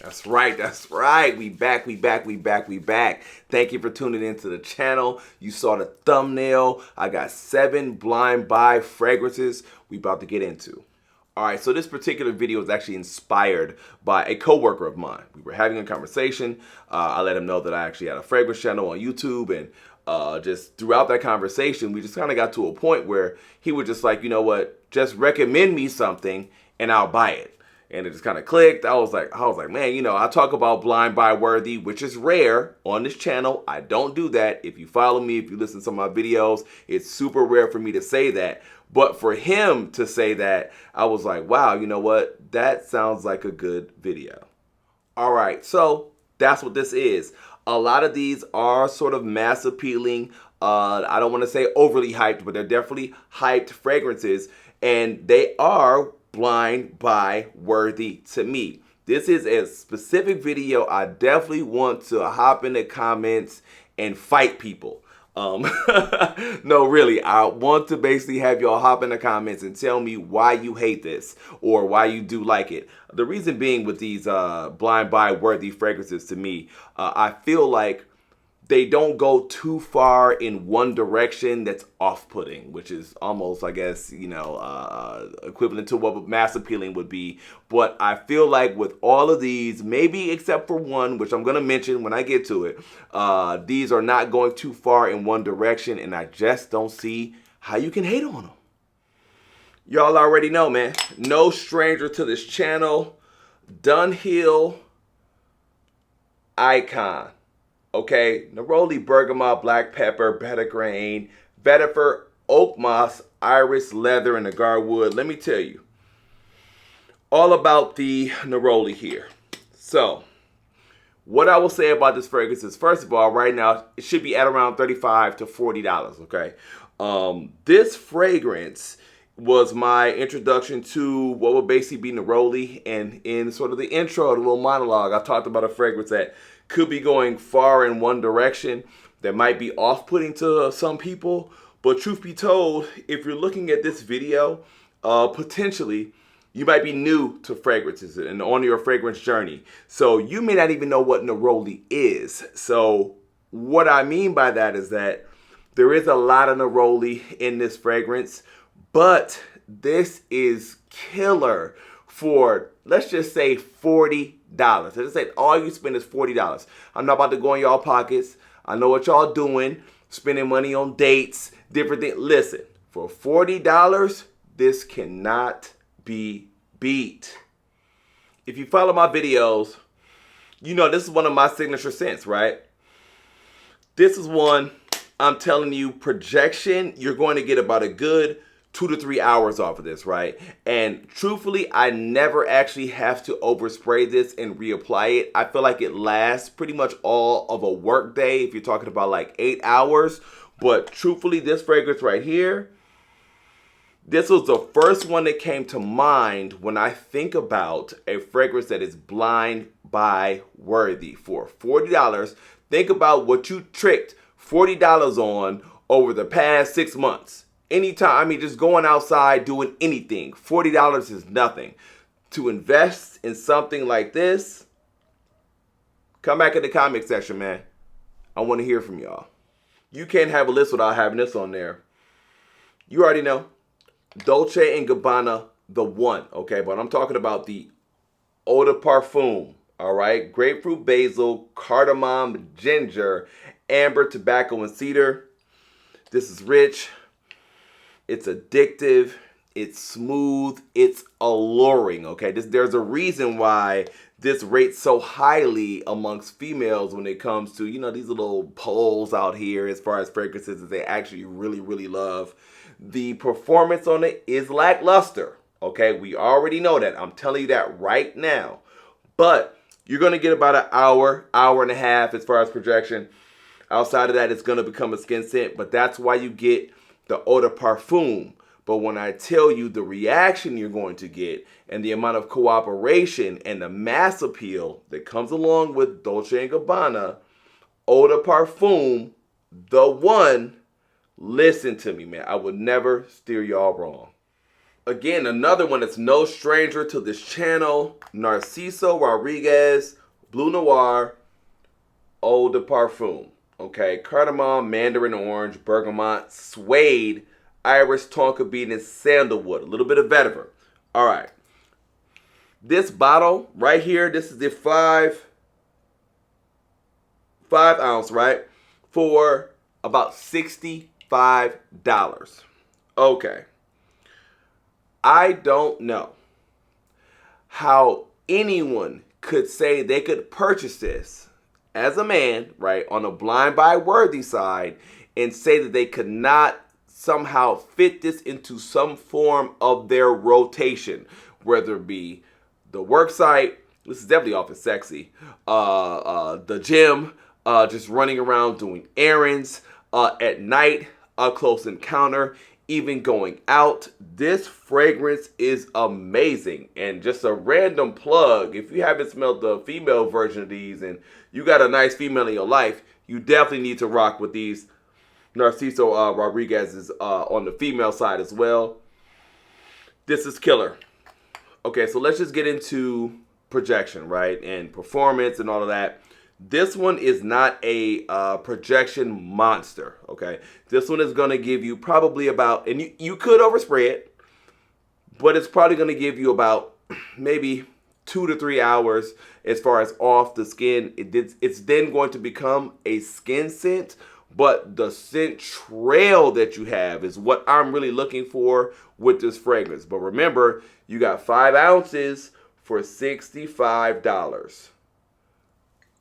That's right, that's right. We back, we back, we back, we back. Thank you for tuning into the channel. You saw the thumbnail. I got 7 blind buy fragrances we about to get into. All right, so this particular video is actually inspired by a coworker of mine. We were having a conversation. I let him know that I actually had a fragrance channel on YouTube, and just throughout that conversation, we just kind of got to a point where he was just like, you know what, just recommend me something and I'll buy it. And it just kind of clicked. I was like, man, you know, I talk about blind buy worthy, which is rare on this channel. I don't do that. If you follow me, if you listen to some of my videos, it's super rare for me to say that. But for him to say that, I was like, wow, you know what? That sounds like a good video. All right, so that's what this is. A lot of these are sort of mass appealing. I don't want to say overly hyped, but they're definitely hyped fragrances. And they are blind buy worthy to me. This is a specific video. I definitely want to hop in the comments and fight people. No, really, I want to basically have y'all hop in the comments and tell me why you hate this or why you do like it. The reason being with these blind buy worthy fragrances to me, I feel like they don't go too far in one direction that's off-putting, which is almost, I guess, you know, equivalent to what mass appealing would be. But I feel like with all of these, maybe except for one, which I'm going to mention when I get to it, these are not going too far in one direction, and I just don't see how you can hate on them. Y'all already know, man. No stranger to this channel. Dunhill Icon. Okay, Neroli Bergamot, Black Pepper, Beta Grain, Vetiver, Oak Moss, Iris, Leather, and Agar Wood. Let me tell you all about the Neroli here. So, what I will say about this fragrance is, first of all, right now, it should be at around $35 to $40, okay? This fragrance was my introduction to what would basically be Neroli, and in sort of the intro, the little monologue, I talked about a fragrance that could be going far in one direction that might be off-putting to some people. But truth be told, if you're looking at this video, potentially you might be new to fragrances and on your fragrance journey. So you may not even know what Neroli is. So what I mean by that is that there is a lot of Neroli in this fragrance, but this is killer for, let's just say, $40. Let's just say all you spend is $40. I'm not about to go in y'all pockets. I know what y'all doing, spending money on dates, different things. Listen, for $40, this cannot be beat. If you follow my videos, you know this is one of my signature scents, right? This is one, I'm telling you, projection, you're going to get about a good 2 to 3 hours off of this, right? And truthfully, I never actually have to overspray this and reapply it. I feel like it lasts pretty much all of a work day if you're talking about like 8 hours. But truthfully, this fragrance right here, this was the first one that came to mind when I think about a fragrance that is blind buy worthy for $40. Think about what you tricked $40 on over the past 6 months. Anytime, I mean, just going outside, doing anything. $40 is nothing. To invest in something like this, come back in the comment section, man. I want to hear from y'all. You can't have a list without having this on there. You already know. Dolce & Gabbana, the one, okay? But I'm talking about the Eau de Parfum, all right? Grapefruit, basil, cardamom, ginger, amber, tobacco, and cedar. This is rich. It's addictive, it's smooth, it's alluring, okay? There's a reason why this rates so highly amongst females when it comes to, you know, these little polls out here as far as fragrances that they actually really, really love. The performance on it is lackluster, okay? We already know that. I'm telling you that right now. But you're going to get about an hour, hour and a half as far as projection. Outside of that, it's going to become a skin scent, but that's why you get the Eau de Parfum. But when I tell you the reaction you're going to get and the amount of cooperation and the mass appeal that comes along with Dolce & Gabbana, Eau de Parfum, the one, listen to me, man. I would never steer y'all wrong. Again, another one that's no stranger to this channel. Narciso Rodriguez Bleu Noir Eau de Parfum. Okay, cardamom, mandarin orange, bergamot, suede, iris, tonka bean, and sandalwood. A little bit of vetiver. All right. This bottle right here, this is the 5 ounce, right? For about $65. Okay. I don't know how anyone could say they could purchase this as a man, right, on a blind buy worthy side and say that they could not somehow fit this into some form of their rotation, whether it be the work site. This is definitely office sexy. The gym, just running around doing errands, at night, a close encounter, even going out. This fragrance is amazing. And just a random plug, if you haven't smelled the female version of these and you got a nice female in your life, you definitely need to rock with these Narciso Rodriguez's on the female side as well. This is killer. Okay, so let's just get into projection, right? And performance and all of that. This one is not a projection monster, okay? This one is going to give you probably about, and you could overspray it, but it's probably going to give you about maybe 2 to 3 hours as far as off the skin. It's then going to become a skin scent, but the scent trail that you have is what I'm really looking for with this fragrance. But remember, you got 5 ounces for $65.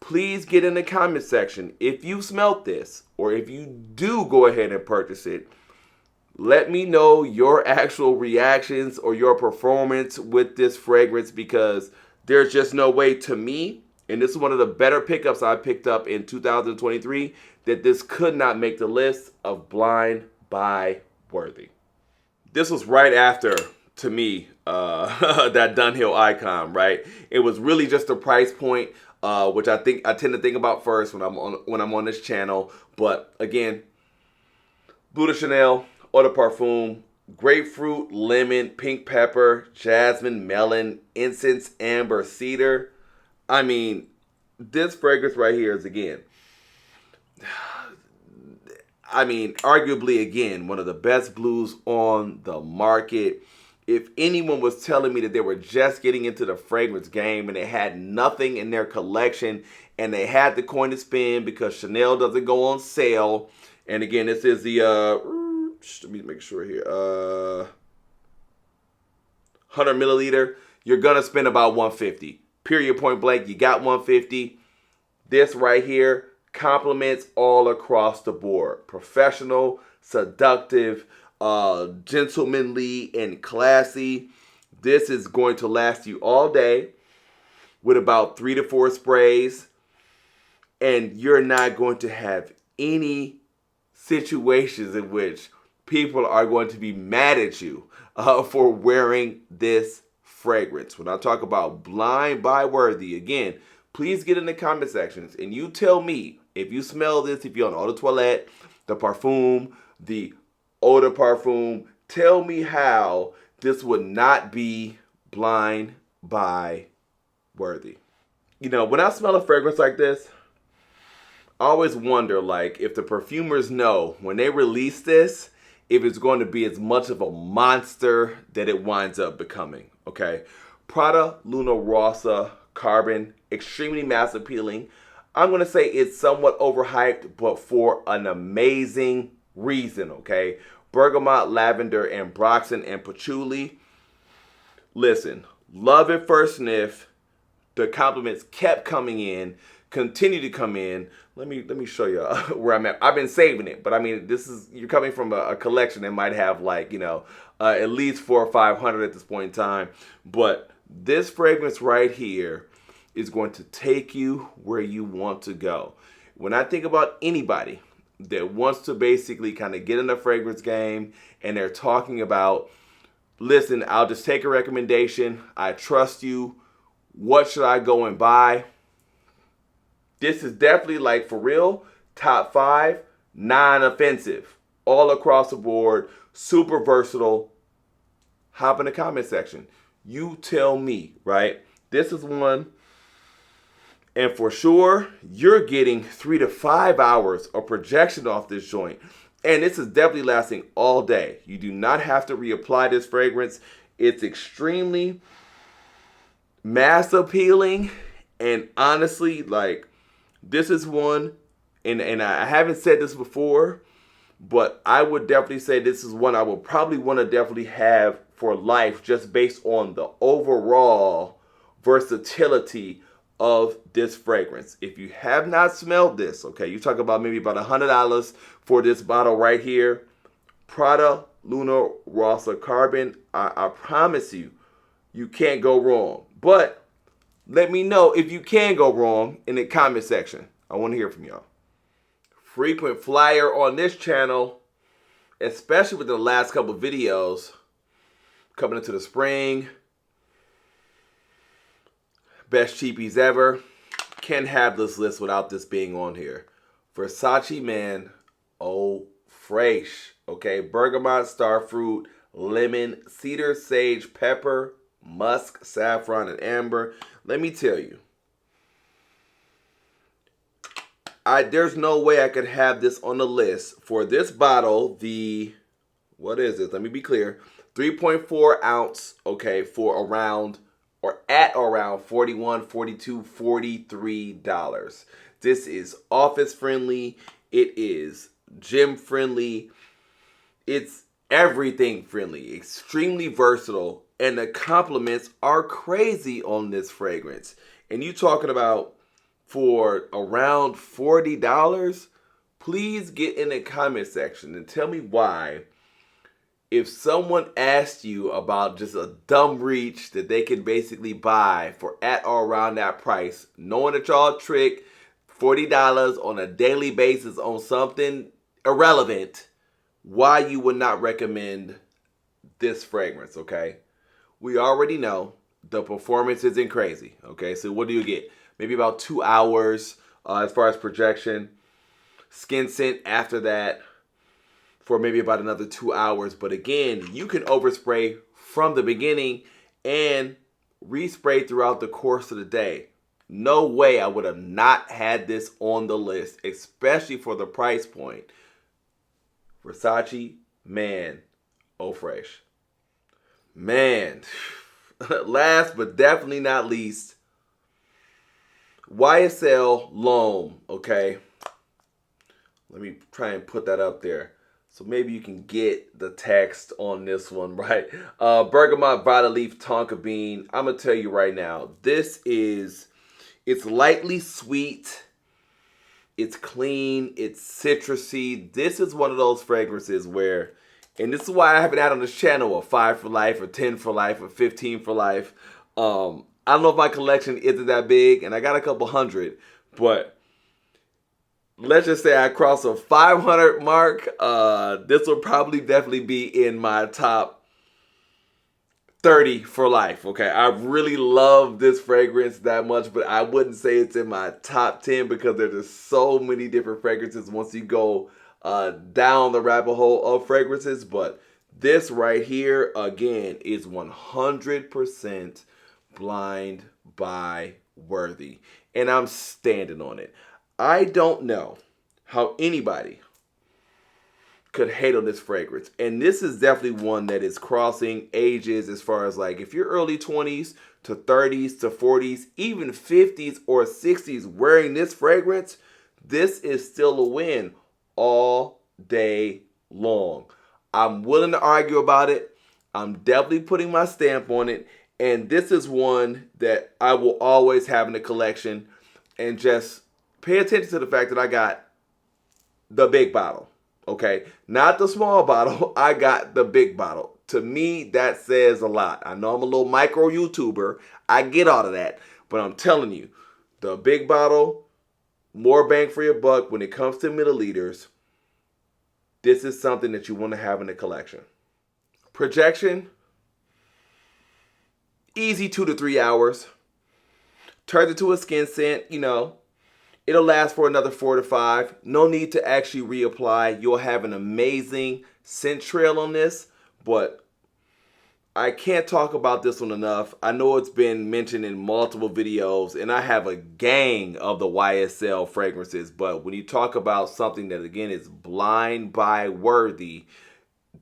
Please get in the comment section if you smelt this, or if you do go ahead and purchase it. Let me know your actual reactions or your performance with this fragrance, because there's just no way to me, and this is one of the better pickups I picked up in 2023, that this could not make the list of blind buy worthy. This was right after, to me, that Dunhill Icon, right? It was really just a price point, which I tend to think about first when I'm on this channel. But again, Bleu De Chanel Eau de Parfum, grapefruit, lemon, pink pepper, jasmine, melon, incense, amber, cedar. I mean, this fragrance right here is, again, I mean, arguably, again, one of the best blues on the market. If anyone was telling me that they were just getting into the fragrance game and they had nothing in their collection and they had the coin to spend because Chanel doesn't go on sale. And again, this is the, let me make sure here, 100 milliliter. You're going to spend about $150. Period, point blank. You got $150. This right here compliments all across the board. Professional, seductive, gentlemanly, and classy. This is going to last you all day with about 3 to 4 sprays, and you're not going to have any situations in which people are going to be mad at you for wearing this fragrance. When I talk about blind buy worthy, again, please get in the comment sections and you tell me if you smell this, if you're on Eau de Toilette, the Parfum, the Eau de Parfum, tell me how this would not be blind buy worthy. You know, when I smell a fragrance like this, I always wonder, like, if the perfumers know when they release this, if it's going to be as much of a monster that it winds up becoming, okay? Prada L'Homme Rossa Carbon, extremely mass appealing. I'm going to say it's somewhat overhyped, but for an amazing reason, okay? Bergamot, lavender, and ambroxan, and patchouli. Listen, love at first sniff. The compliments kept coming in, continue to come in. Let me show you where I'm at. I've been saving it, but I mean, this is, you're coming from a collection that might have, like, you know, at least 400 or 500 at this point in time. But this fragrance right here is going to take you where you want to go. When I think about anybody that wants to basically kind of get in the fragrance game and they're talking about, listen, I'll just take a recommendation, I trust you, what should I go and buy? This is definitely, like, for real, top 5, non-offensive, all across the board, super versatile, hop in the comment section. You tell me, right? This is one, and for sure, you're getting 3 to 5 hours of projection off this joint. And this is definitely lasting all day. You do not have to reapply this fragrance. It's extremely mass appealing. And honestly, like, this is one, and I haven't said this before, but I would definitely say this is one I would probably want to definitely have for life, just based on the overall versatility of this fragrance. If you have not smelled this, okay, you talk about maybe about $100 for this bottle right here. Prada L'Homme Rossa Carbon. I promise you, you can't go wrong. But let me know if you can go wrong in the comment section. I want to hear from y'all. Frequent flyer on this channel, especially with the last couple of videos coming into the spring. Best cheapies ever. Can't have this list without this being on here. Versace Man Eau Fraiche. Okay, bergamot, starfruit, lemon, cedar, sage, pepper, musk, saffron, and amber. Let me tell you, there's no way I could have this on the list. For this bottle, what is this? Let me be clear. 3.4 ounce, okay, for around, or at around $41, $42, $43. This is office friendly. It is gym friendly. It's everything friendly. Extremely versatile. And the compliments are crazy on this fragrance. And you talking about for around $40, please get in the comment section and tell me why. If someone asked you about just a dumb reach that they can basically buy for at or around that price, knowing that y'all trick $40 on a daily basis on something irrelevant, why you would not recommend this fragrance, okay? We already know the performance isn't crazy, okay? So what do you get? Maybe about 2 hours as far as projection. Skin scent after that for maybe about another 2 hours. But again, you can overspray from the beginning and respray throughout the course of the day. No way I would have not had this on the list, especially for the price point. Versace Man Eau Fraiche. Man, last but definitely not least, YSL L'Homme, okay? Let me try and put that up there. So maybe you can get the text on this one, right? Bergamot, Vita Leaf, Tonka Bean. I'm going to tell you right now, it's lightly sweet. It's clean. It's citrusy. This is one of those fragrances where, and this is why I haven't had on this channel a 5 for life, or 10 for life, or 15 for life. I don't know if my collection isn't that big, and I got a couple hundred, but let's just say I cross a 500 mark. This will probably definitely be in my top 30 for life, okay? I really love this fragrance that much, but I wouldn't say it's in my top 10 because there's just so many different fragrances once you go down the rabbit hole of fragrances. But this right here, again, is 100% blind buy worthy. And I'm standing on it. I don't know how anybody could hate on this fragrance. And this is definitely one that is crossing ages as far as like if you're early 20s to 30s to 40s, even 50s or 60s wearing this fragrance, this is still a win all day long. I'm willing to argue about it. I'm definitely putting my stamp on it. And this is one that I will always have in the collection. And just pay attention to the fact that I got the big bottle, okay? Not the small bottle. I got the big bottle. To me, that says a lot. I know I'm a little micro YouTuber. I get all of that. But I'm telling you, the big bottle, more bang for your buck when it comes to milliliters. This is something that you want to have in the collection. Projection, easy 2 to 3 hours. Turns into a skin scent, you know. It'll last for another 4 to 5. No need to actually reapply. You'll have an amazing scent trail on this. But I can't talk about this one enough. I know it's been mentioned in multiple videos, and I have a gang of the YSL fragrances, but when you talk about something that, again, is blind buy worthy,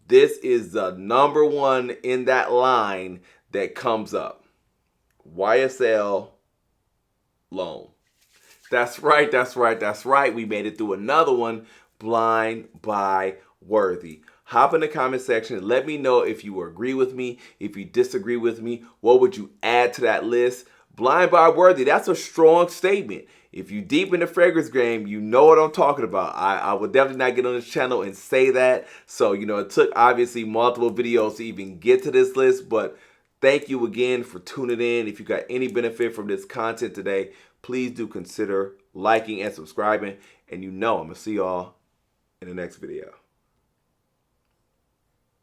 this is the number one in that line that comes up. YSL L'Homme. That's right, that's right, that's right. We made it through another one, blind buy worthy. Hop in the comment section and let me know if you agree with me, if you disagree with me. What would you add to that list? Blind buy worthy, that's a strong statement. If you deep in the fragrance game, you know what I'm talking about. I would definitely not get on this channel and say that. So, it took obviously multiple videos to even get to this list, but thank you again for tuning in. If you got any benefit from this content today, please do consider liking and subscribing. And I'm going to see y'all in the next video.